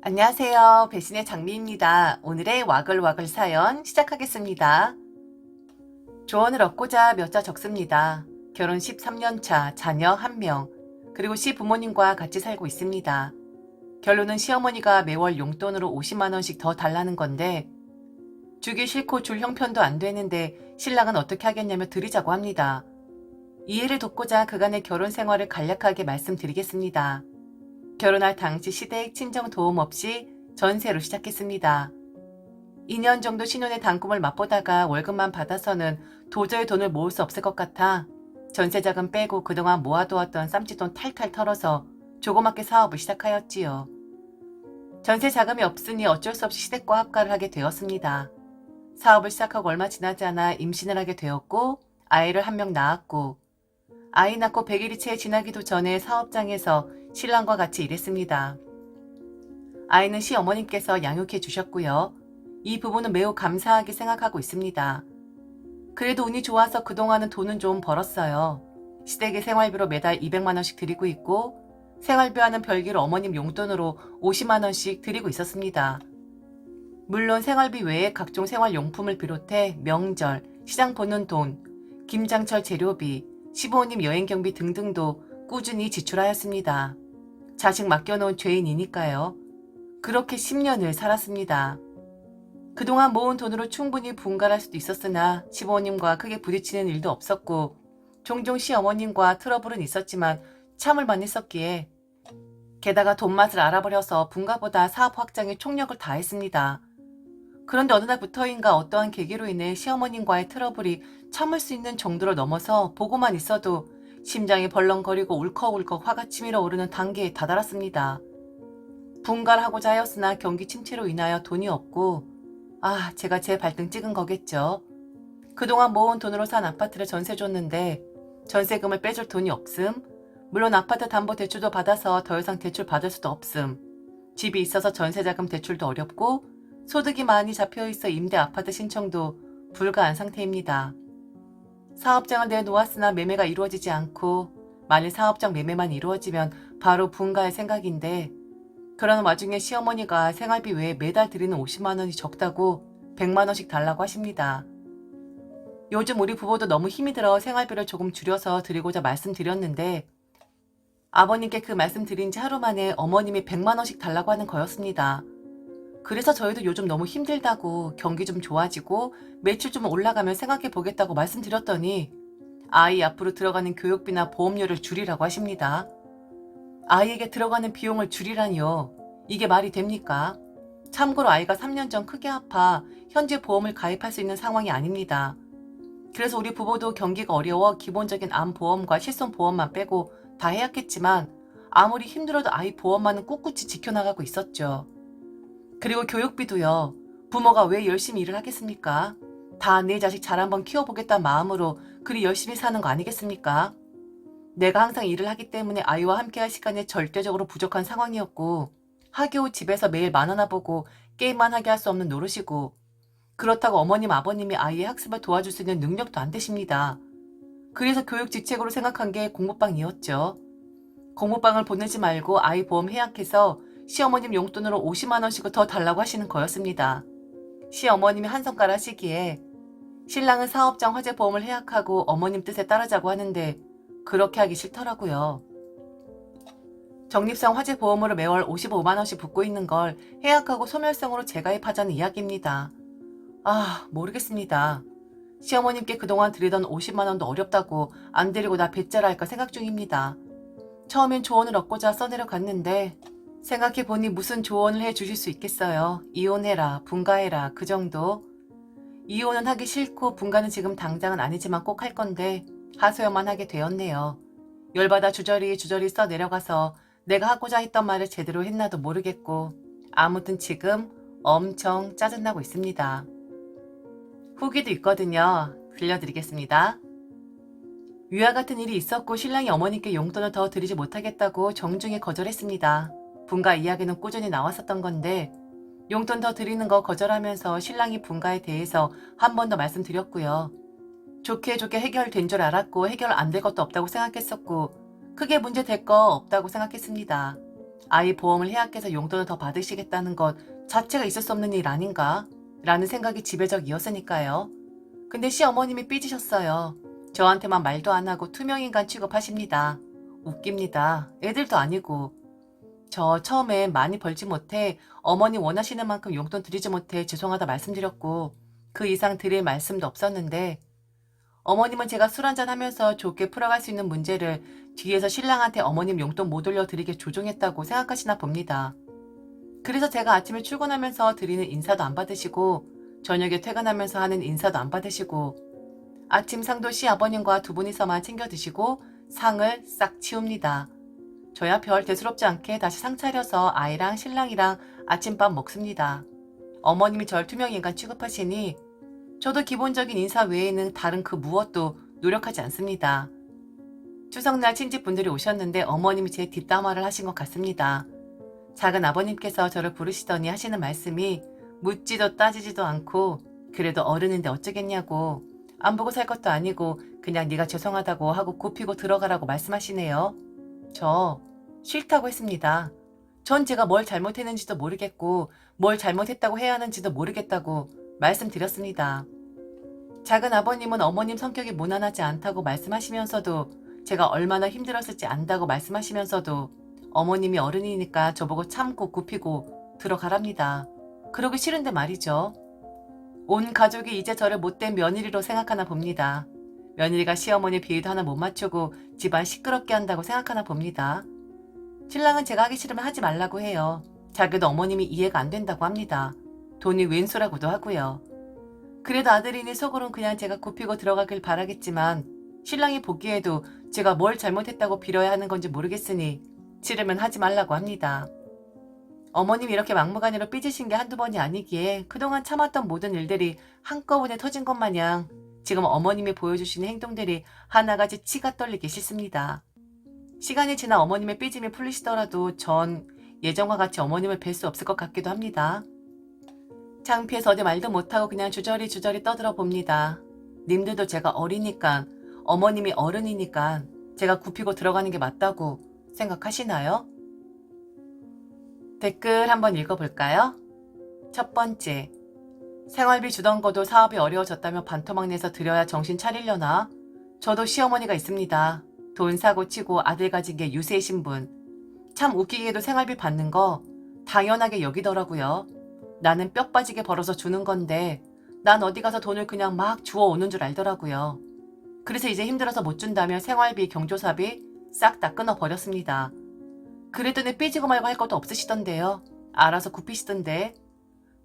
안녕하세요. 배신의 장미입니다. 오늘의 와글와글 사연 시작하겠습니다. 조언을 얻고자 몇 자 적습니다. 결혼 13년 차, 자녀 1명, 그리고 시부모님과 같이 살고 있습니다. 결론은 시어머니가 매월 용돈으로 50만 원씩 더 달라는 건데 주기 싫고 줄 형편도 안 되는데 신랑은 어떻게 하겠냐며 드리자고 합니다. 이해를 돕고자 그간의 결혼 생활을 간략하게 말씀드리겠습니다. 결혼할 당시 시댁 친정 도움 없이 전세로 시작했습니다. 2년 정도 신혼의 단꿈을 맛보다가 월급만 받아서는 도저히 돈을 모을 수 없을 것 같아 전세 자금 빼고 그동안 모아두었던 쌈짓돈 탈탈 털어서 조그맣게 사업을 시작하였지요. 전세 자금이 없으니 어쩔 수 없이 시댁과 합가를 하게 되었습니다. 사업을 시작하고 얼마 지나지 않아 임신을 하게 되었고 아이를 1명 낳았고 아이 낳고 100일이 채 지나기도 전에 사업장에서 신랑과 같이 일했습니다. 아이는 시어머님께서 양육해 주셨고요. 이 부분은 매우 감사하게 생각하고 있습니다. 그래도 운이 좋아서 그동안은 돈은 좀 벌었어요. 시댁의 생활비로 매달 200만 원씩 드리고 있고 생활비와는 별개로 어머님 용돈으로 50만 원씩 드리고 있었습니다. 물론 생활비 외에 각종 생활용품을 비롯해 명절, 시장 보는 돈, 김장철 재료비, 시부모님 여행경비 등등도 꾸준히 지출하였습니다. 자식 맡겨놓은 죄인이니까요. 그렇게 10년을 살았습니다. 그동안 모은 돈으로 충분히 분갈할 수도 있었으나 시부모님과 크게 부딪히는 일도 없었고 종종 시어머님과 트러블은 있었지만 참을만 했었기에 게다가 돈맛을 알아버려서 분가보다 사업 확장에 총력을 다했습니다. 그런데 어느 날부터인가 어떠한 계기로 인해 시어머님과의 트러블이 참을 수 있는 정도를 넘어서 보고만 있어도 심장이 벌렁거리고 울컥울컥 화가 치밀어 오르는 단계에 다다랐습니다. 분가를 하고자 하였으나 경기 침체로 인하여 돈이 없고 제가 제 발등 찍은 거겠죠. 그동안 모은 돈으로 산 아파트를 전세 줬는데 전세금을 빼줄 돈이 없음. 물론 아파트 담보대출도 받아서 더 이상 대출 받을 수도 없음. 집이 있어서 전세자금 대출도 어렵고 소득이 많이 잡혀있어 임대 아파트 신청도 불가한 상태입니다. 사업장을 내놓았으나 매매가 이루어지지 않고 만일 사업장 매매만 이루어지면 바로 분가할 생각인데 그러는 와중에 시어머니가 생활비 외에 매달 드리는 50만 원이 적다고 100만 원씩 달라고 하십니다. 요즘 우리 부부도 너무 힘이 들어 생활비를 조금 줄여서 드리고자 말씀드렸는데 아버님께 그 말씀 드린 지 하루 만에 어머님이 100만 원씩 달라고 하는 거였습니다. 그래서 저희도 요즘 너무 힘들다고 경기 좀 좋아지고 매출 좀 올라가면 생각해 보겠다고 말씀드렸더니 아이 앞으로 들어가는 교육비나 보험료를 줄이라고 하십니다. 아이에게 들어가는 비용을 줄이라니요. 이게 말이 됩니까? 참고로 아이가 3년 전 크게 아파 현재 보험을 가입할 수 있는 상황이 아닙니다. 그래서 우리 부부도 경기가 어려워 기본적인 암보험과 실손보험만 빼고 다 해약했지만 아무리 힘들어도 아이 보험만은 꿋꿋이 지켜나가고 있었죠. 그리고 교육비도요. 부모가 왜 열심히 일을 하겠습니까? 다 내 자식 잘 한번 키워보겠다는 마음으로 그리 열심히 사는 거 아니겠습니까? 내가 항상 일을 하기 때문에 아이와 함께할 시간이 절대적으로 부족한 상황이었고 하교 후 집에서 매일 만화나 보고 게임만 하게 할 수 없는 노릇이고 그렇다고 어머님 아버님이 아이의 학습을 도와줄 수 있는 능력도 안 되십니다. 그래서 교육 지책으로 생각한 게 공부방이었죠. 공부방을 보내지 말고 아이 보험 해약해서 시어머님 용돈으로 50만 원씩을 더 달라고 하시는 거였습니다. 시어머님이 한 손가락 하시기에 신랑은 사업장 화재보험을 해약하고 어머님 뜻에 따르자고 하는데 그렇게 하기 싫더라고요. 적립성 화재보험으로 매월 55만 원씩 붙고 있는 걸 해약하고 소멸성으로 재가입하자는 이야기입니다. 모르겠습니다. 시어머님께 그동안 드리던 50만 원도 어렵다고 안 드리고 나 배째라 할까 생각 중입니다. 처음엔 조언을 얻고자 써내려 갔는데 생각해보니 무슨 조언을 해주실 수 있겠어요. 이혼해라, 분가해라, 그 정도. 이혼은 하기 싫고 분가는 지금 당장은 아니지만 꼭 할 건데 하소연만 하게 되었네요. 열받아 주저리 써내려가서 내가 하고자 했던 말을 제대로 했나도 모르겠고 아무튼 지금 엄청 짜증나고 있습니다. 후기도 있거든요. 들려드리겠습니다. 위와 같은 일이 있었고 신랑이 어머니께 용돈을 더 드리지 못하겠다고 정중히 거절했습니다. 분가 이야기는 꾸준히 나왔었던 건데 용돈 더 드리는 거 거절하면서 신랑이 분가에 대해서 한 번 더 말씀드렸고요. 좋게 해결된 줄 알았고 해결 안 될 것도 없다고 생각했었고 크게 문제 될 거 없다고 생각했습니다. 아이 보험을 해약해서 용돈을 더 받으시겠다는 것 자체가 있을 수 없는 일 아닌가? 라는 생각이 지배적이었으니까요. 근데 시어머님이 삐지셨어요. 저한테만 말도 안 하고 투명인간 취급하십니다. 웃깁니다. 애들도 아니고. 저 처음에 많이 벌지 못해 어머니 원하시는 만큼 용돈 드리지 못해 죄송하다 말씀드렸고 그 이상 드릴 말씀도 없었는데 어머님은 제가 술 한잔 하면서 좋게 풀어갈 수 있는 문제를 뒤에서 신랑한테 어머님 용돈 못 올려드리게 조종했다고 생각하시나 봅니다. 그래서 제가 아침에 출근하면서 드리는 인사도 안 받으시고 저녁에 퇴근하면서 하는 인사도 안 받으시고 아침 상도 시아버님과 두 분이서만 챙겨 드시고 상을 싹 치웁니다. 저야 별 대수롭지 않게 다시 상 차려서 아이랑 신랑이랑 아침밥 먹습니다. 어머님이 절 투명인간 취급하시니 저도 기본적인 인사 외에는 다른 그 무엇도 노력하지 않습니다. 추석날 친지분들이 오셨는데 어머님이 제 뒷담화를 하신 것 같습니다. 작은 아버님께서 저를 부르시더니 하시는 말씀이 묻지도 따지지도 않고 그래도 어른인데 어쩌겠냐고 안 보고 살 것도 아니고 그냥 네가 죄송하다고 하고 굽히고 들어가라고 말씀하시네요. 저 싫다고 했습니다. 전 제가 뭘 잘못했는지도 모르겠고 뭘 잘못했다고 해야 하는지도 모르겠다고 말씀드렸습니다. 작은 아버님은 어머님 성격이 무난하지 않다고 말씀하시면서도 제가 얼마나 힘들었을지 안다고 말씀하시면서도 어머님이 어른이니까 저보고 참고 굽히고 들어가랍니다. 그러기 싫은데 말이죠. 온 가족이 이제 저를 못된 며느리로 생각하나 봅니다. 며느리가 시어머니 비위도 하나 못 맞추고 집안 시끄럽게 한다고 생각하나 봅니다. 신랑은 제가 하기 싫으면 하지 말라고 해요. 자기도 어머님이 이해가 안 된다고 합니다. 돈이 왼수라고도 하고요. 그래도 아들이니 속으론 그냥 제가 굽히고 들어가길 바라겠지만 신랑이 보기에도 제가 뭘 잘못했다고 빌어야 하는 건지 모르겠으니 싫으면 하지 말라고 합니다. 어머님이 이렇게 막무가내로 삐지신 게 한두 번이 아니기에 그동안 참았던 모든 일들이 한꺼번에 터진 것 마냥 지금 어머님이 보여주시는 행동들이 하나같이 치가 떨리기 싫습니다. 시간이 지나 어머님의 삐짐이 풀리시더라도 전 예전과 같이 어머님을 뵐 수 없을 것 같기도 합니다. 창피해서 어디 말도 못하고 그냥 주저리 떠들어 봅니다. 님들도 제가 어리니까 어머님이 어른이니까 제가 굽히고 들어가는 게 맞다고 생각하시나요? 댓글 한번 읽어볼까요? 첫 번째, 생활비 주던 거도 사업이 어려워졌다며 반토막 내서 드려야 정신 차리려나? 저도 시어머니가 있습니다. 돈 사고 치고 아들 가진 게 유세이신 분. 참 웃기게도 생활비 받는 거 당연하게 여기더라고요. 나는 뼈 빠지게 벌어서 주는 건데 난 어디 가서 돈을 그냥 막 주워 오는 줄 알더라고요. 그래서 이제 힘들어서 못 준다며 생활비, 경조사비 싹 다 끊어버렸습니다. 그랬더니 삐지고 말고 할 것도 없으시던데요. 알아서 굽히시던데.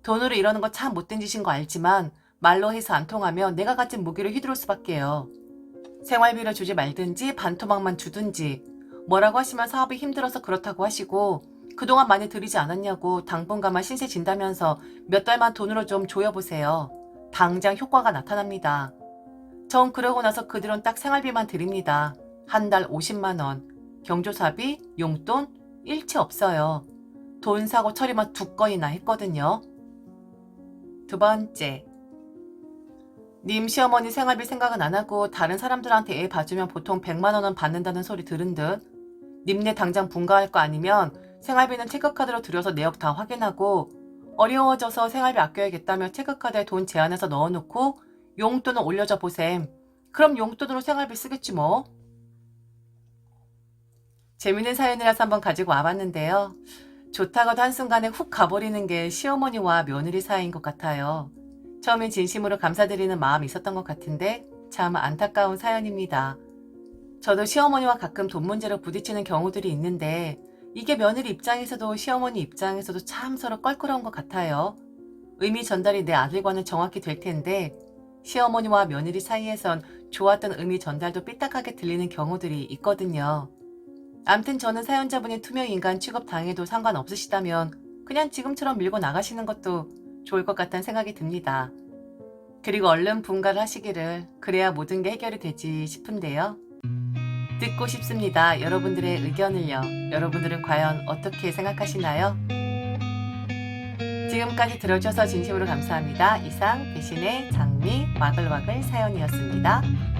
돈으로 이러는 거 참 못된 짓인 거 알지만 말로 해서 안 통하면 내가 가진 무기를 휘두를 수밖에요. 생활비를 주지 말든지 반토막만 주든지 뭐라고 하시면 사업이 힘들어서 그렇다고 하시고 그동안 많이 들이지 않았냐고 당분간만 신세 진다면서 몇 달만 돈으로 좀 조여보세요. 당장 효과가 나타납니다. 전 그러고 나서 그 뒤론 딱 생활비만 드립니다. 한 달 50만 원. 경조사비, 용돈 일체 없어요. 돈 사고 처리만 두 건이나 했거든요. 두 번째, 님 시어머니 생활비 생각은 안 하고 다른 사람들한테 애 봐주면 보통 100만 원은 받는다는 소리 들은 듯. 님네 당장 분가할 거 아니면 생활비는 체크카드로 들여서 내역 다 확인하고 어려워져서 생활비 아껴야겠다며 체크카드에 돈 제한해서 넣어놓고 용돈을 올려줘 보셈. 그럼 용돈으로 생활비 쓰겠지 뭐. 재밌는 사연이라서 한번 가지고 와봤는데요. 좋다고도 한순간에 훅 가버리는 게 시어머니와 며느리 사이인 것 같아요. 처음엔 진심으로 감사드리는 마음이 있었던 것 같은데 참 안타까운 사연입니다. 저도 시어머니와 가끔 돈 문제로 부딪히는 경우들이 있는데 이게 며느리 입장에서도 시어머니 입장에서도 참 서로 껄끄러운 것 같아요. 의미 전달이 내 아들과는 정확히 될 텐데 시어머니와 며느리 사이에선 좋았던 의미 전달도 삐딱하게 들리는 경우들이 있거든요. 암튼 저는 사연자분이 투명인간 취급 당해도 상관없으시다면 그냥 지금처럼 밀고 나가시는 것도 좋을 것 같다는 생각이 듭니다. 그리고 얼른 분가를 하시기를 그래야 모든 게 해결이 되지 싶은데요. 듣고 싶습니다. 여러분들의 의견을요. 여러분들은 과연 어떻게 생각하시나요? 지금까지 들어주셔서 진심으로 감사합니다. 이상 배신의 장미 와글와글 사연이었습니다.